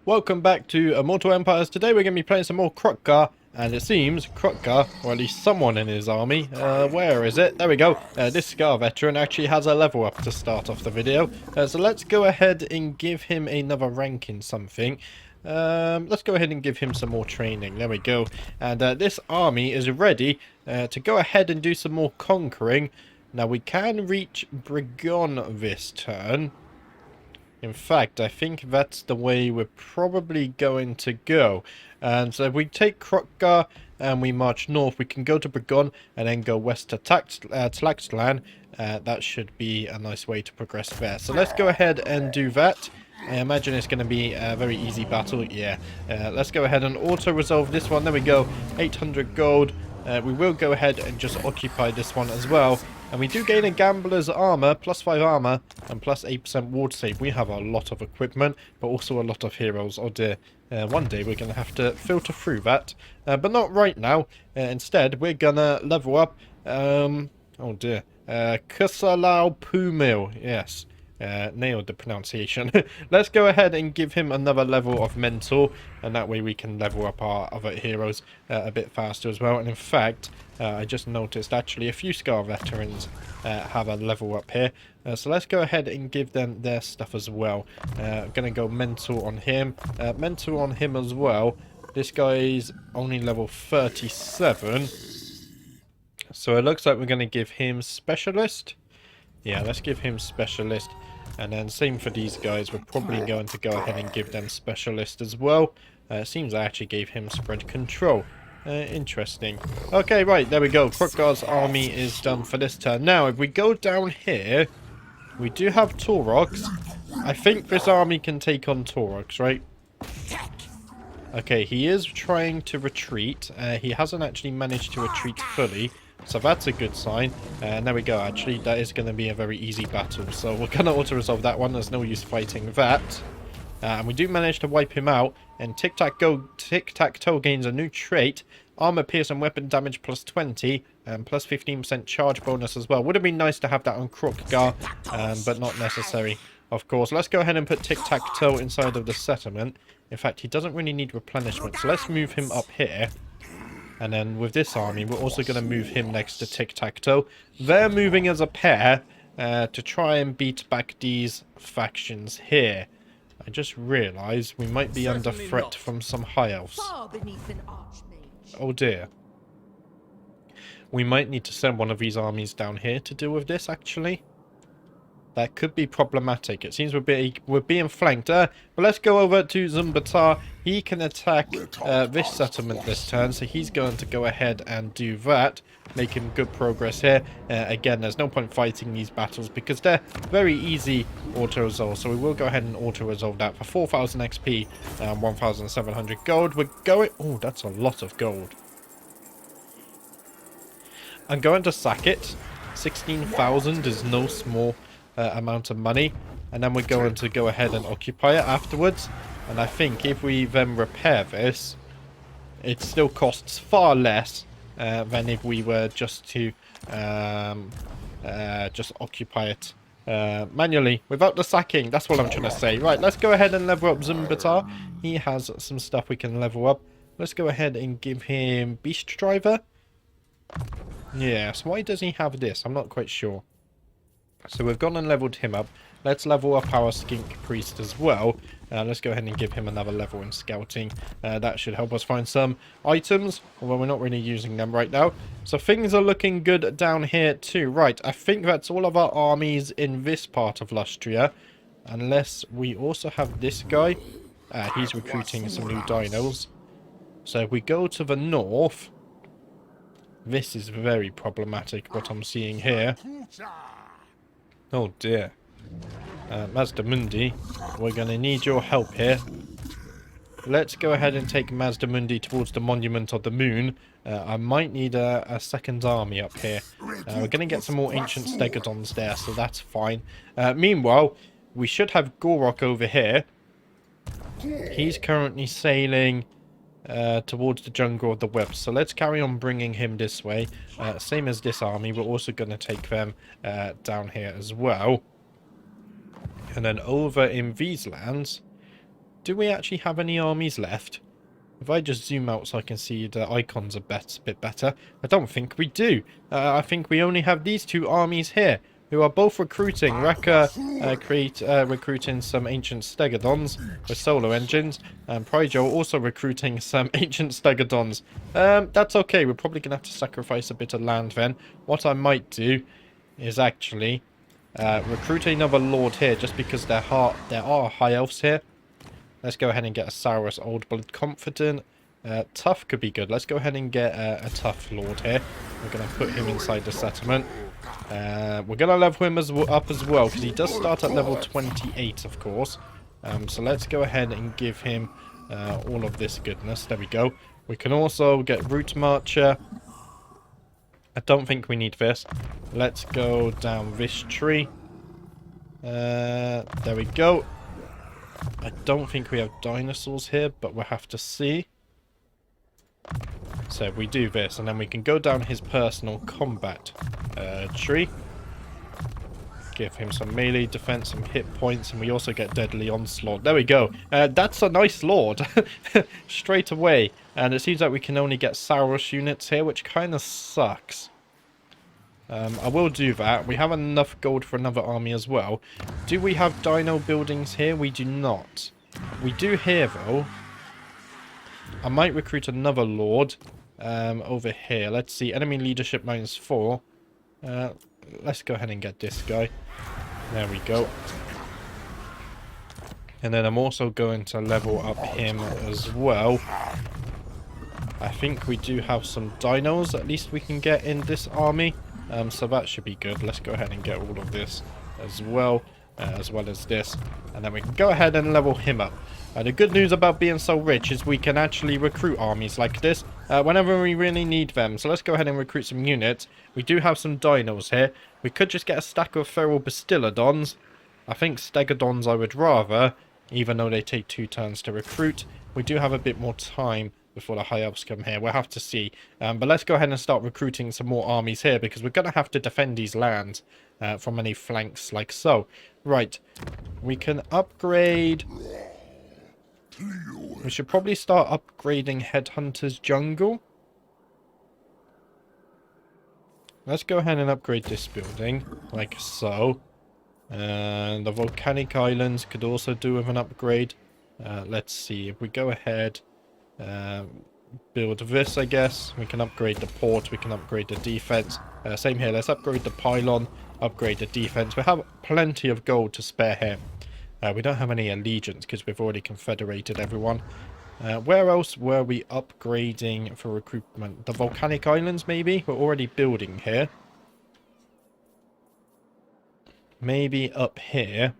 Welcome back to Immortal Empires. Today we're going to be playing some more Kroq-Gar, and it seems Kroq-Gar, or at least someone in his army, where is it? There we go. This Scar veteran actually has a level up to start off the video. So let's go ahead and give him another rank in something. Let's go ahead and give him some more training. There we go. And this army is ready to go ahead and do some more conquering. Now we can reach Brigon this turn. In fact, I think that's the way we're probably going to go. And so if we take Kroq-Gar and we march north, we can go to Brigon and then go west to Tlaxcalan. That should be a nice way to progress there. So let's go ahead and do that. I imagine it's going to be a very easy battle. Yeah. Let's go ahead and auto-resolve this one. There we go. 800 gold. We will go ahead and just occupy this one as well. And we do gain a Gambler's Armor, plus 5 armor, and plus 8% ward save. We have a lot of equipment, but also a lot of heroes. Oh dear. One day we're going to have to filter through that. But not right now. Instead, we're going to level up. Oh dear. Kusalau Pumil. Yes. Nailed the pronunciation. Let's go ahead and give him another level of mentor, and that way we can level up our other heroes a bit faster as well. And in fact, I just noticed actually a few Scar veterans have a level up here, so let's go ahead and give them their stuff as well. I'm gonna go mentor on him, mentor on him as well. This guy's only level 37, so it looks like we're gonna give him specialist. Yeah, let's give him specialist. And then same for these guys. We're probably going to go ahead and give them specialist as well. It seems I actually gave him spread control. Interesting. Okay, right, there we go. Kroq-Gar's army is done for this turn. Now, if we go down here, we do have Taurox. I think this army can take on Taurox, right? Okay, he is trying to retreat. He hasn't actually managed to retreat fully. So that's a good sign. And there we go. Actually, that is going to be a very easy battle. So we're going to auto-resolve that one. There's no use fighting that. And we do manage to wipe him out. And Tic-Tac-Toe gains a new trait. Armor, pierce, and weapon damage plus 20. And plus 15% charge bonus as well. Would have been nice to have that on Kroq-Gar. But not necessary, of course. Let's go ahead and put Tic-Tac-Toe inside of the settlement. In fact, he doesn't really need replenishment. So let's move him up here. And then with this army, we're also going to move him next to Tic-Tac-Toe. They're moving as a pair to try and beat back these factions here. I just realised we might be under threat from some high elves. Oh dear. We might need to send one of these armies down here to deal with this, actually. That could be problematic. It seems we're being flanked. But let's go over to Zumbatar. He can attack this settlement this turn, so he's going to go ahead and do that. Making good progress here. Again, there's no point fighting these battles because they're very easy auto-resolve. So we will go ahead and auto-resolve that for 4,000 XP and 1,700 gold. We're going... Oh, that's a lot of gold. I'm going to sack it. 16,000 is no small amount of money, and then we're going to go ahead and occupy it afterwards. And I think if we then repair this, it still costs far less than if we were just to just occupy it manually without the sacking. That's what I'm trying to say. Right, let's go ahead and level up Zumbatar. He has some stuff we can level up. Let's go ahead and give him Beast Driver. Yes, why does he have this? I'm not quite sure. So we've gone and leveled him up. Let's level up our Skink Priest as well. Let's go ahead and give him another level in scouting. That should help us find some items, although we're not really using them right now. So things are looking good down here too. Right, I think that's all of our armies in this part of Lustria. Unless we also have this guy. He's recruiting some new dinos. So if we go to the north, this is very problematic, what I'm seeing here. Oh dear. Mazdamundi, we're going to need your help here. Let's go ahead and take Mazdamundi towards the Monument of the Moon. I might need a second army up here. We're going to get some more Ancient Stegodons there, so that's fine. Meanwhile, we should have Gorok over here. He's currently sailing towards the Jungle of the Webs. So let's carry on bringing him this way. Same as this army, we're also going to take them down here as well. And then over in these lands, Do we actually have any armies left? If I just zoom out so I can see the icons a bit better, I don't think we do. I think we only have these two armies here, who are both recruiting. Rekka recruiting some ancient stegodons with solar engines, and Pryjo also recruiting some ancient stegodons. That's okay, we're probably going to have to sacrifice a bit of land then. What I might do is actually recruit another lord here, just because there are high elves here. Let's go ahead and get a Saurus Old Blood Confident. Tough could be good. Let's go ahead and get a Tough Lord here. We're going to put him inside the settlement. We're going to level him up as well, because he does start at level 28, of course. So let's go ahead and give him all of this goodness. There we go. We can also get Root Marcher. I don't think we need this. Let's go down this tree. There we go. I don't think we have dinosaurs here, but we'll have to see. So if we do this, and then we can go down his personal combat tree. Give him some melee defense, some hit points, and we also get deadly onslaught. There we go. That's a nice lord. Straight away. And it seems like we can only get Saurus units here, which kind of sucks. I will do that. We have enough gold for another army as well. Do we have dino buildings here? We do not. We do here, though. I might recruit another lord over here. Let's see. Enemy leadership -4. Let's go ahead and get this guy. There we go. And then I'm also going to level up him as well. I think we do have some dinos at least we can get in this army. So that should be good. Let's go ahead and get all of this as well as this. And then we can go ahead and level him up. The good news about being so rich is we can actually recruit armies like this whenever we really need them. So let's go ahead and recruit some units. We do have some dinos here. We could just get a stack of feral bastillodons. I think stegodons I would rather, even though they take 2 turns to recruit. We do have a bit more time before the high elves come here. We'll have to see. But let's go ahead and start recruiting some more armies here, because we're going to have to defend these lands from any flanks like so. Right. We can upgrade. We should probably start upgrading Headhunter's Jungle. Let's go ahead and upgrade this building, like so. And the Volcanic Islands could also do with an upgrade. Let's see. If we go ahead, build this, I guess. We can upgrade the port. We can upgrade the defense. Same here. Let's upgrade the pylon, upgrade the defense. We have plenty of gold to spare here. We don't have any allegiance because we've already confederated everyone. Where else were we upgrading for recruitment? The Volcanic Islands, maybe? We're already building here. Maybe up here.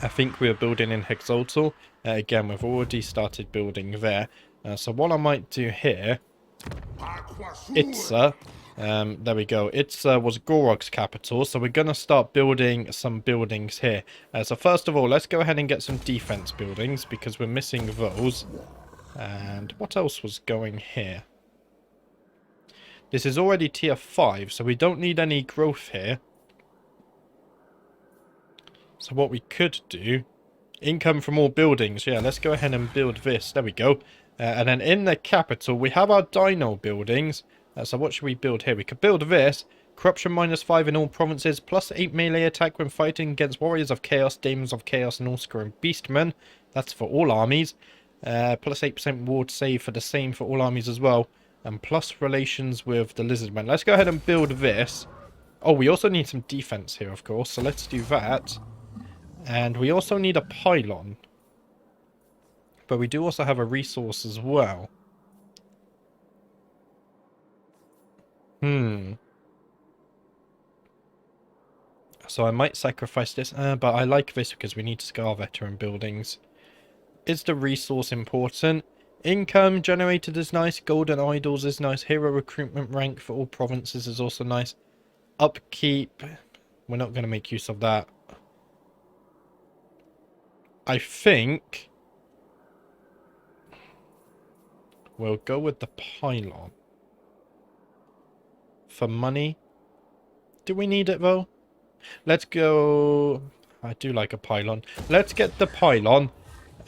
I think we are building in Hexaltal. Again, we've already started building there. So what I might do here... Itza. There we go. Itza was Gorog's capital, so we're going to start building some buildings here. So first of all, let's go ahead and get some defense buildings, because we're missing those. And what else was going here? This is already tier 5, so we don't need any growth here. So what we could do... Income from all buildings. Yeah, let's go ahead and build this. There we go. And then in the capital, we have our dino buildings. So what should we build here? We could build this. Corruption -5 in all provinces. +8 melee attack when fighting against warriors of chaos, demons of chaos, Norska and beastmen. That's for all armies. +8% ward save for the same for all armies as well. And plus relations with the lizardmen. Let's go ahead and build this. Oh, we also need some defense here, of course. So let's do that. And we also need a pylon. But we do also have a resource as well. So I might sacrifice this. But I like this because we need Scar veteran buildings. Is the resource important? Income generated is nice. Golden idols is nice. Hero recruitment rank for all provinces is also nice. Upkeep. We're not going to make use of that. I think we'll go with the pylon. For money. Do we need it though? Let's go... I do like a pylon. Let's get the pylon.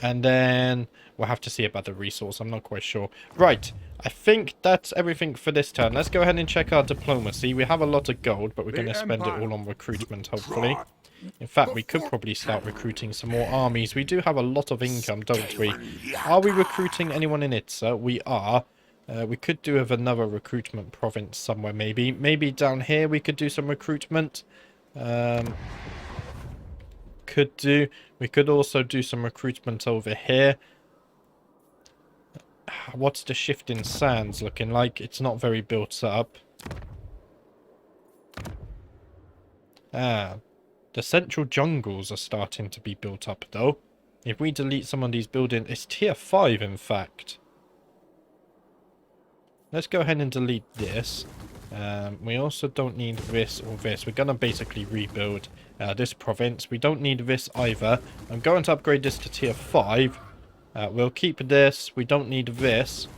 And then we'll have to see about the resource. I'm not quite sure. Right. I think that's everything for this turn. Let's go ahead and check our diplomacy. We have a lot of gold, but we're going to spend it all on recruitment, hopefully. In fact, we could probably start recruiting some more armies. We do have a lot of income, don't we? Are we recruiting anyone in Itza? We are. We could do with another recruitment province somewhere, maybe. Maybe down here we could do some recruitment. Could do. We could also do some recruitment over here. What's the Shifting Sands looking like? It's not very built up. Ah, the central jungles are starting to be built up, though. If we delete some of these buildings... It's tier 5, in fact. Let's go ahead and delete this. We also don't need this or this. We're going to basically rebuild this province. We don't need this either. I'm going to upgrade this to tier 5. We'll keep this. We don't need this.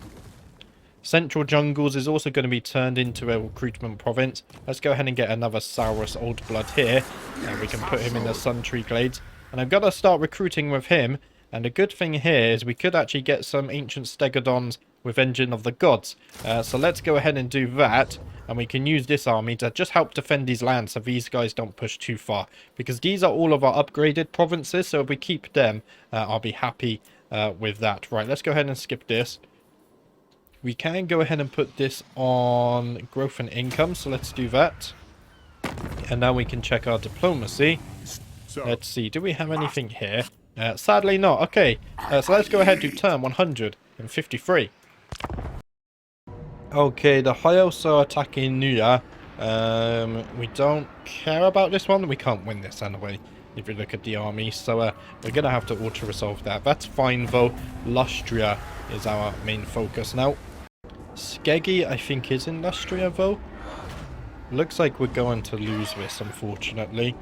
Central Jungles is also going to be turned into a recruitment province. Let's go ahead and get another Saurus Old Blood here. We can put him in the Sun Tree Glades. And I'm going to start recruiting with him. And the good thing here is we could actually get some Ancient Stegodons with Engine of the Gods. So let's go ahead and do that. And we can use this army to just help defend these lands so these guys don't push too far. Because these are all of our upgraded provinces. So if we keep them, I'll be happy with that. Right, let's go ahead and skip this. We can go ahead and put this on growth and income, so let's do that. And now we can check our diplomacy. Let's see, do we have anything here? Sadly not. Okay, so let's go ahead to turn 153. Okay, the Hyos are attacking Nuya. We don't care about this one. We can't win this anyway, if you look at the army. So we're going to have to auto-resolve that. That's fine, though. Lustria is our main focus now. Skeggy, I think, is in Lustria, though. Looks like we're going to lose this, unfortunately.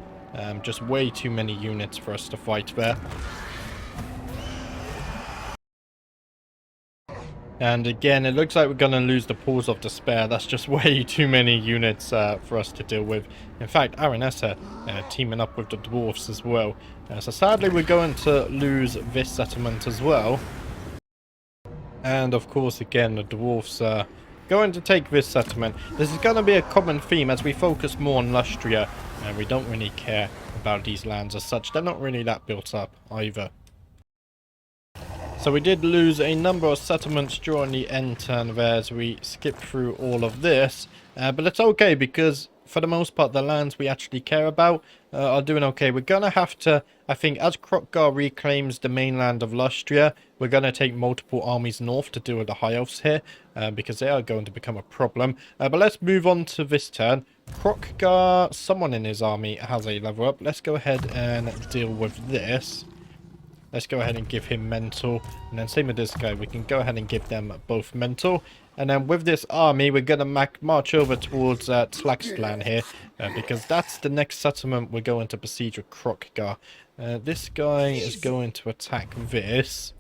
Just way too many units for us to fight there. And again, it looks like we're going to lose the Pools of Despair. That's just way too many units for us to deal with. In fact, Aranessa teaming up with the Dwarfs as well. So sadly, we're going to lose this settlement as well. And of course, again, the Dwarfs are going to take this settlement. This is going to be a common theme as we focus more on Lustria. And we don't really care about these lands as such. They're not really that built up either. So we did lose a number of settlements during the end turn there as we skipped through all of this. But it's okay because for the most part the lands we actually care about are doing okay. We're going to have to, I think, as Kroq-Gar reclaims the mainland of Lustria, we're going to take multiple armies north to deal with the High Elves here because they are going to become a problem. But let's move on to this turn. Kroq-Gar, someone in his army has a level up. Let's go ahead and deal with this. Let's go ahead and give him mental. And then same with this guy. We can go ahead and give them both mental. And then with this army, we're going to march over towards Tlaxcalan here. Because that's the next settlement we're going to besiege with Kroq-Gar. This guy is going to attack this.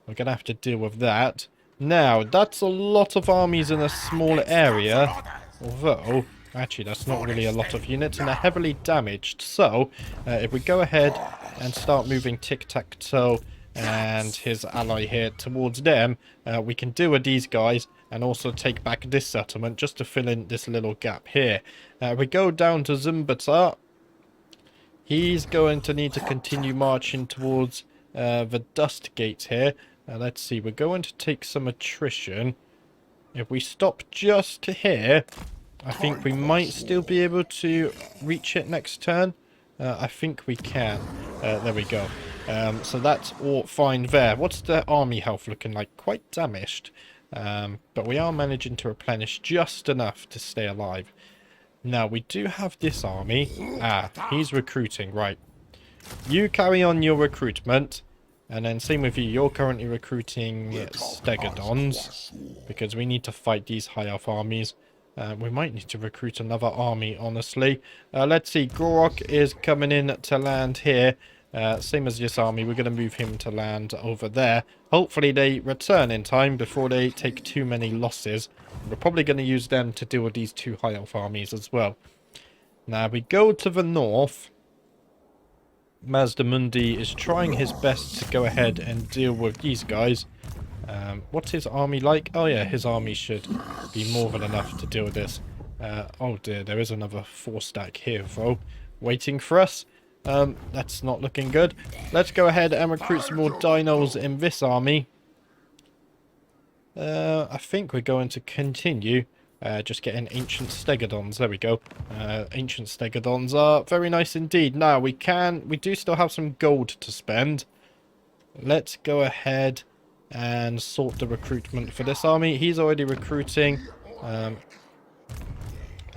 We're going to have to deal with that. Now, that's a lot of armies in a small area. Although, actually, that's not really a lot of units. And they're heavily damaged. So, if we go ahead and start moving Tic-Tac-Toe and his ally here towards them, we can deal with these guys and also take back this settlement just to fill in this little gap here. We go down to Zumbatar. He's going to need to continue marching towards the Dust Gate here. Let's see, we're going to take some attrition. If we stop just here, I think we might still be able to reach it next turn. I think we can. There we go. So that's all fine there. What's the army health looking like? Quite damaged. But we are managing to replenish just enough to stay alive. Now, we do have this army. He's recruiting. Right. You carry on your recruitment. And then same with you. You're currently recruiting Stegodons. Because we need to fight these high elf armies. We might need to recruit another army, honestly. Let's see. Gorok is coming in to land here. Same as this army. We're going to move him to land over there. Hopefully they return in time before they take too many losses. We're probably going to use them to deal with these two high elf armies as well. Now we go to the north. Mazdamundi is trying his best to go ahead and deal with these guys. What's his army like? Oh yeah, his army should be more than enough to deal with this. Oh dear, there is another 4-stack here though, waiting for us. That's not looking good. Let's go ahead and recruit some more dinos in this army. I think we're going to continue just getting ancient stegodons. There we go. Ancient stegodons are very nice indeed. Now we do still have some gold to spend. Let's go ahead and sort the recruitment for this army. He's already recruiting. There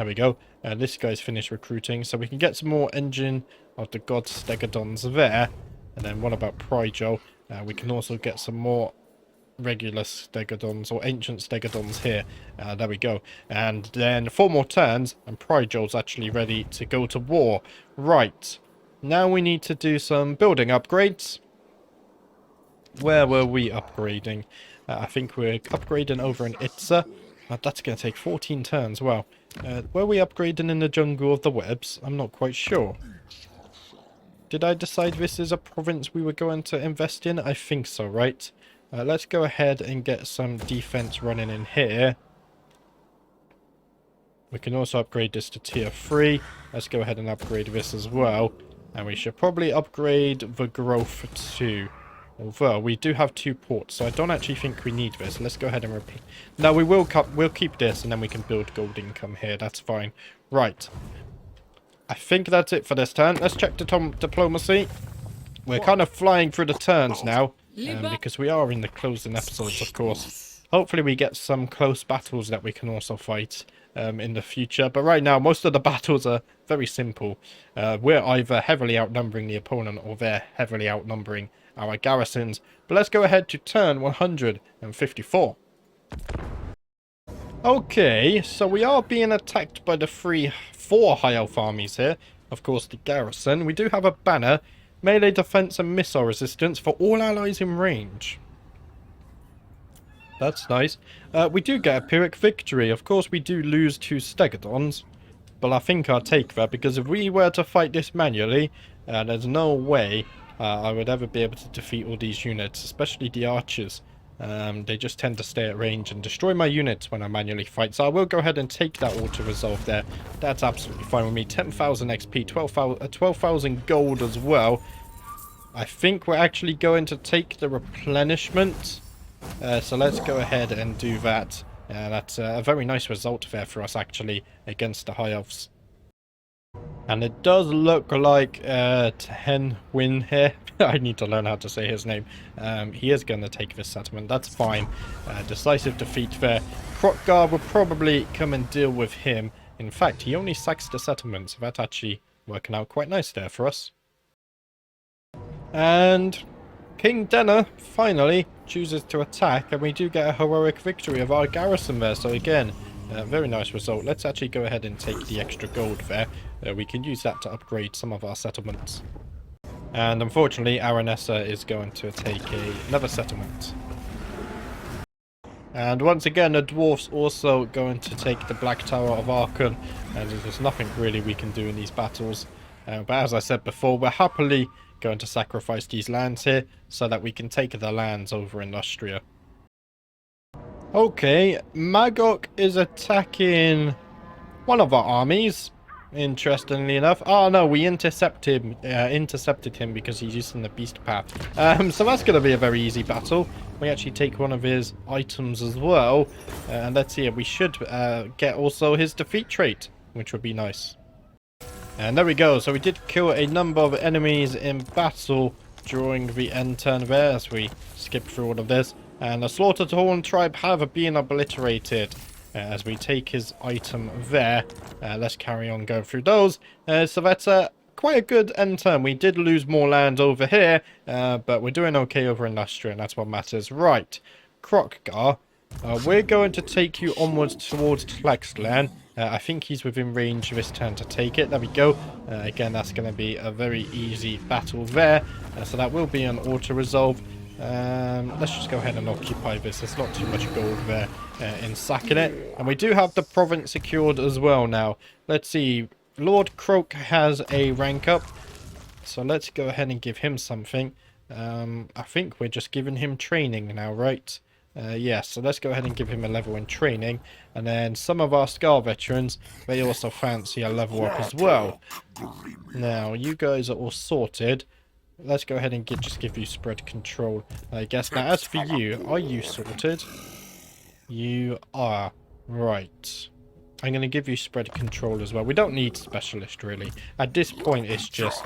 we go. This guy's finished recruiting, so we can get some more engine of the god stegodons there. And then what about Pryjo? We can also get some more regular stegodons or ancient stegodons here. There we go. And then 4 more turns and Pryjo's actually ready to go to war. Right. Now we need to do some building upgrades. Where were we upgrading? I think we're upgrading over in Itza. That's going to take 14 turns. Well, were we upgrading in the jungle of the webs? I'm not quite sure. Did I decide this is a province we were going to invest in? I think so, right? Let's go ahead and get some defense running in here. We can also upgrade this to tier 3. Let's go ahead and upgrade this as well. And we should probably upgrade the growth too. Although we do have 2 ports, so I don't actually think we need this. Let's go ahead and replace. No, we'll keep this, and then we can build gold income here. That's fine. Right. I think that's it for this turn. Let's check the diplomacy. We're kind of flying through the turns now, because we are in the closing episodes, of course. Hopefully we get some close battles that we can also fight in the future. But right now, most of the battles are very simple. We're either heavily outnumbering the opponent, or they're heavily outnumbering our garrisons. But let's go ahead to turn 154. Okay, so we are being attacked by the 4 high elf armies here. Of course, the garrison. We do have a banner. Melee defense and missile resistance for all allies in range. That's nice. We do get a Pyrrhic victory. Of course, we do lose 2 stegodons. But I think I'll take that, because if we were to fight this manually, there's no way I would ever be able to defeat all these units, especially the archers. They just tend to stay at range and destroy my units when I manually fight. So I will go ahead and take that auto-resolve there. That's absolutely fine with me. 10,000 XP, 12,000 gold as well. I think we're actually going to take the replenishment. So let's go ahead and do that. That's a very nice result there for us, actually, against the high elves. And it does look like Ten win here. I need to learn how to say his name. He is going to take this settlement. That's fine. Decisive defeat there. Kroq-Gar will probably come and deal with him. In fact, he only sacks the settlement, so that's actually working out quite nice there for us. And King Denner finally chooses to attack, and we do get a heroic victory of our garrison there. So again, very nice result. Let's actually go ahead and take the extra gold there. We can use that to upgrade some of our settlements. And unfortunately, Aranessa is going to take another settlement. And once again, the dwarfs also going to take the Black Tower of Arkon. And there's nothing really we can do in these battles. But as I said before, we're happily going to sacrifice these lands here so that we can take the lands over in Austria. Okay, Magok is attacking one of our armies, interestingly enough. Oh no, we intercepted him because he's using the beast path. So that's going to be a very easy battle. We actually take one of his items as well. And let's see, we should get also his defeat trait, which would be nice. And there we go. So we did kill a number of enemies in battle during the end turn there, as we skip through all of this. And the Slaughtered Horn tribe have been obliterated as we take his item there. Let's carry on going through those. So that's quite a good end turn. We did lose more land over here, but we're doing okay over in Austria, and that's what matters. Right, Kroq-Gar, we're going to take you onwards towards Tlexlan. I think he's within range this turn to take it. There we go. Again, that's going to be a very easy battle there. So that will be an auto-resolve. Let's just go ahead and occupy this. There's not too much gold there in sacking it. And we do have the province secured as well now. Let's see. Lord Kroq has a rank up. so let's go ahead and give him something. I think we're just giving him training now, right? Yeah, so let's go ahead and give him a level in training. And then some of our Scar veterans, they also fancy a level up as well. Now, you guys are all sorted. Let's go ahead and just give you spread control, I guess. Now, as for you, are you sorted? You are. Right. I'm going to give you spread control as well. We don't need specialist, really. At this point, it's just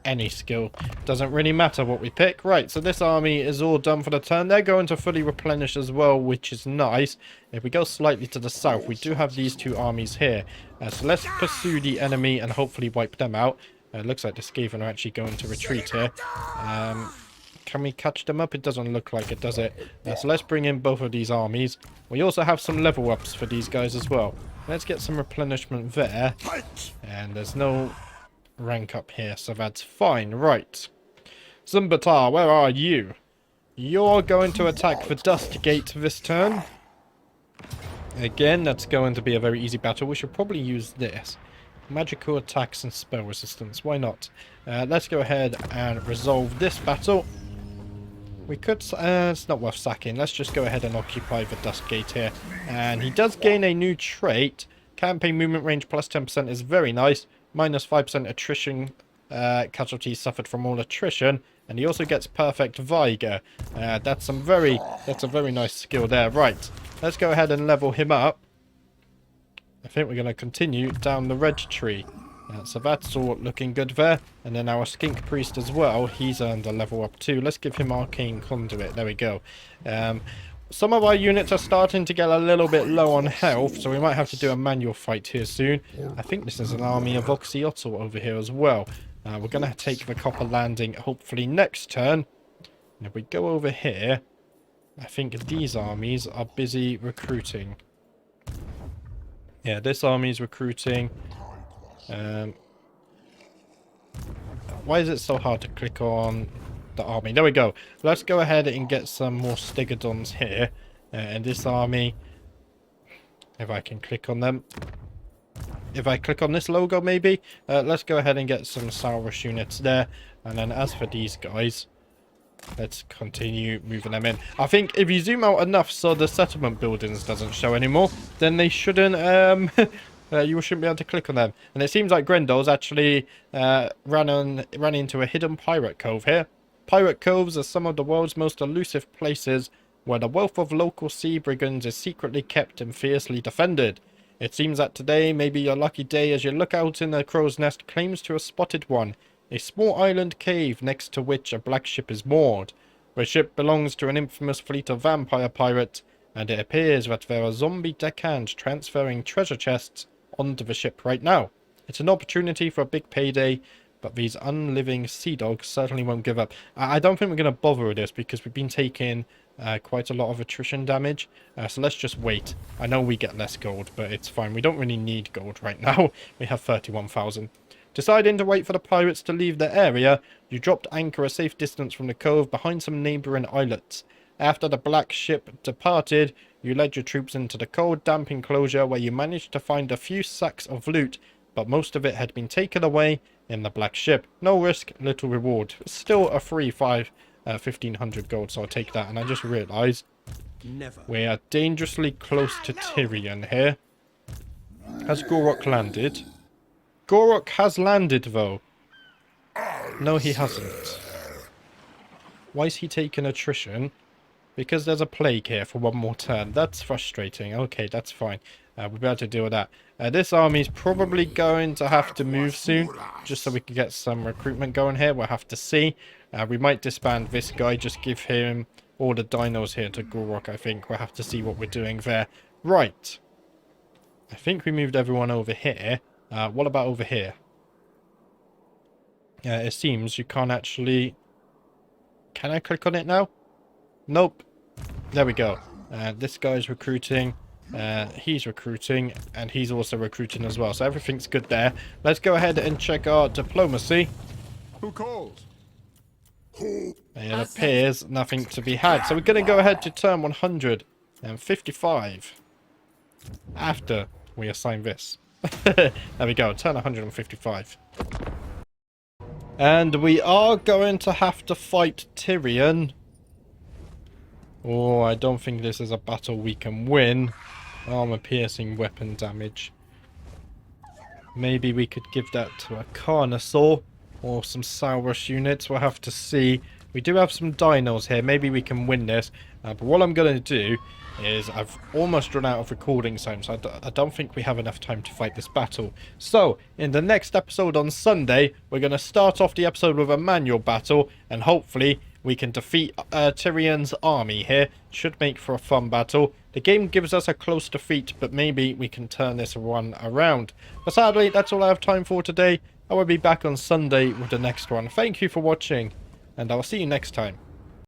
any skill. Doesn't really matter what we pick. Right, so this army is all done for the turn. They're going to fully replenish as well, which is nice. If we go slightly to the south, we do have these two armies here. So let's pursue the enemy and hopefully wipe them out. It looks like the Skaven are actually going to retreat here. Can we catch them up? It doesn't look like it, does it? So let's bring in both of these armies. We also have some level ups for these guys as well. Let's get some replenishment there. And there's no rank up here, so that's fine. Right. Zumbatar, where are you? You're going to attack for Dustgate this turn. Again, that's going to be a very easy battle. We should probably use this. Magical attacks and spell resistance. Why not? Let's go ahead and resolve this battle. We could... it's not worth sacking. Let's just go ahead and occupy the Dustgate here. And he does gain a new trait. Campaign movement range plus 10% is very nice. Minus 5% attrition. Casualties suffered from all attrition. And he also gets perfect Vigor. That's a very nice skill there. Right. Let's go ahead and level him up. I think we're going to continue down the red tree. So that's all looking good there. And then our Skink Priest as well. He's earned a level up too. Let's give him Arcane Conduit. There we go. Some of our units are starting to get a little bit low on health. So we might have to do a manual fight here soon. I think this is an army of Oxyotl over here as well. We're going to take the Copper Landing hopefully next turn. And if we go over here, I think these armies are busy recruiting. Yeah, this army's recruiting. Why is it so hard to click on the army? There we go. Let's go ahead and get some more Stegodons here. And this army, if I can click on them. If I click on this logo, maybe. Let's go ahead and get some Saurus units there. And then as for these guys, let's continue moving them in. I think if you zoom out enough so the settlement buildings doesn't show anymore, then they shouldn't, you shouldn't be able to click on them. And it seems like Grendel's actually ran into a hidden pirate cove here. Pirate coves are some of the world's most elusive places where the wealth of local sea brigands is secretly kept and fiercely defended. It seems that today may be your lucky day as you look out in the crow's nest claims to have spotted one. A small island cave next to which a black ship is moored. The ship belongs to an infamous fleet of vampire pirates, and it appears that there are zombie deckhands transferring treasure chests onto the ship right now. It's an opportunity for a big payday, but these unliving sea dogs certainly won't give up. I don't think we're going to bother with this because we've been taking quite a lot of attrition damage. So let's just wait. I know we get less gold, but it's fine. We don't really need gold right now. We have 31,000. Deciding to wait for the pirates to leave the area, you dropped anchor a safe distance from the cove behind some neighbouring islets. After the black ship departed, you led your troops into the cold, damp enclosure where you managed to find a few sacks of loot, but most of it had been taken away in the black ship. No risk, little reward. Still a free 1,500 gold, so I'll take that. And I just realised we are dangerously close to Tyrion here. Has Gorok landed? Gorok has landed, though. No, he hasn't. Why is he taking attrition? Because there's a plague here for one more turn. That's frustrating. Okay, that's fine. We'll be able to deal with that. This army's probably going to have to move soon, just so we can get some recruitment going here. We'll have to see. We might disband this guy, just give him all the dinos here to Gorok, I think. We'll have to see what we're doing there. Right. I think we moved everyone over here. What about over here? It seems you can't actually... Can I click on it now? Nope. There we go. This guy's recruiting. He's recruiting. And he's also recruiting as well. So everything's good there. Let's go ahead and check our diplomacy. Who calls? It appears nothing to be had. So we're going to go ahead to turn 155. After we assign this. There we go. Turn 155. And we are going to have to fight Tyrion. Oh, I don't think this is a battle we can win. Armor-piercing weapon damage. Maybe we could give that to a Carnosaur or some Saurus units. We'll have to see. We do have some dinos here. Maybe we can win this. But what I'm going to do is I've almost run out of recording time, so I don't think we have enough time to fight this battle. So, in the next episode on Sunday, we're going to start off the episode with a manual battle, and hopefully we can defeat Tyrion's army here. Should make for a fun battle. The game gives us a close defeat, but maybe we can turn this one around. But sadly, that's all I have time for today. I will be back on Sunday with the next one. Thank you for watching, and I'll see you next time.